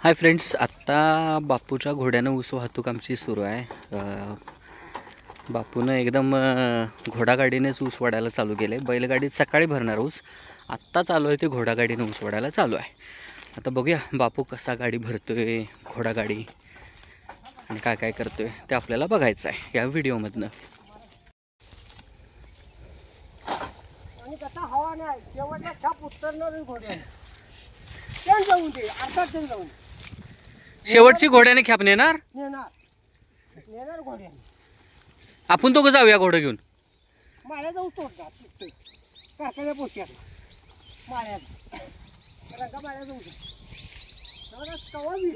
Hi friends, आत्ता बापूच्या घोड्यानं ऊस वाहतूक आमची सुरू आहे. बापूनं एकदम घोडागाडीनेच ऊस वाढायला चालू केलं आहे. बैलगाडीत सकाळी भरणार ऊस, आत्ता चालू आहे ते घोडागाडीनं ऊस वाढायला चालू आहे. आता बघूया बापू कसा गाडी भरतोय, घोडागाडी आणि काय काय करतोय ते आपल्याला बघायचं आहे या व्हिडिओमधनं. शेवटची घोड्याने ख्याप नेणार. आपण दोघं जाऊया घोडं घेऊन. माळ्या जाऊ तोडतात काकाच्या पोच्यात माळ्या रंगा माळ्या जाऊ कवा मी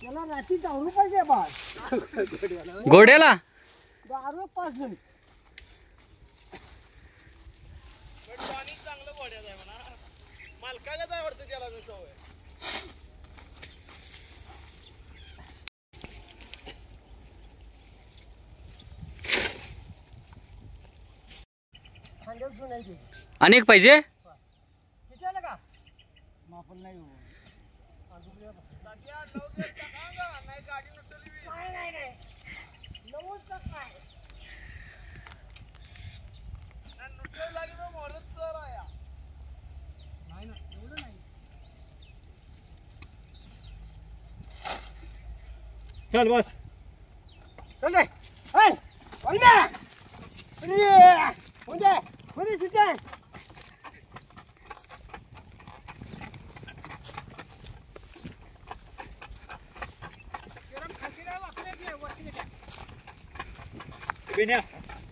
त्याला रात्री दारू पाहिजे बा घोड्याला दारू पाहिजे. चांगलं घोड्याच आहे म्हणा, मालकागत आहे वाटतं त्याला सवय. अनेक पाहिजे. चल बस चल रे हाय ओलम्या अरे कोणते सुटे बेन्या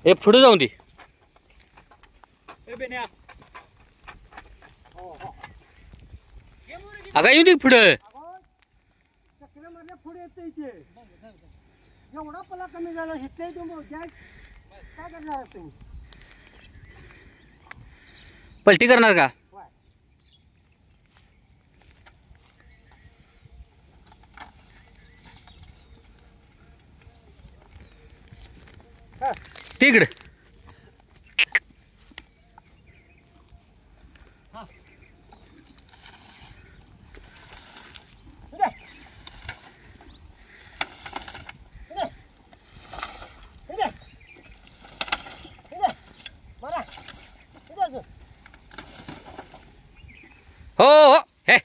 हे पुढे जाऊन दे. ए बेन्या अगं येऊ दे पुढं. चक्र मारल्या पुढे येते इथे एवढा पला कमी झाला हिटलाय तो काय करणार तुम्ही पलटी करणार का? तिकडे हो हो. हे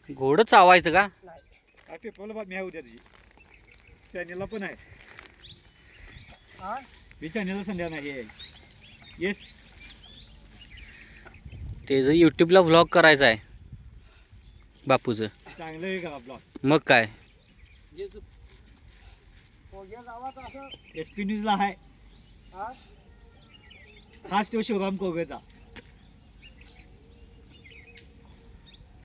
घोडं चावायचं का? पेपरला बातमी आहे उद्या तुझी, चॅनेलला पण आहे. मी चॅनेलला संध्या नाही आहे. येस, ते जर यूट्यूबला व्लॉग करायचा आहे बापूचं. चांगलं आहे का आपला? मग काय SP न्यूजला आहे. हाच तो शिवराम कोगचा.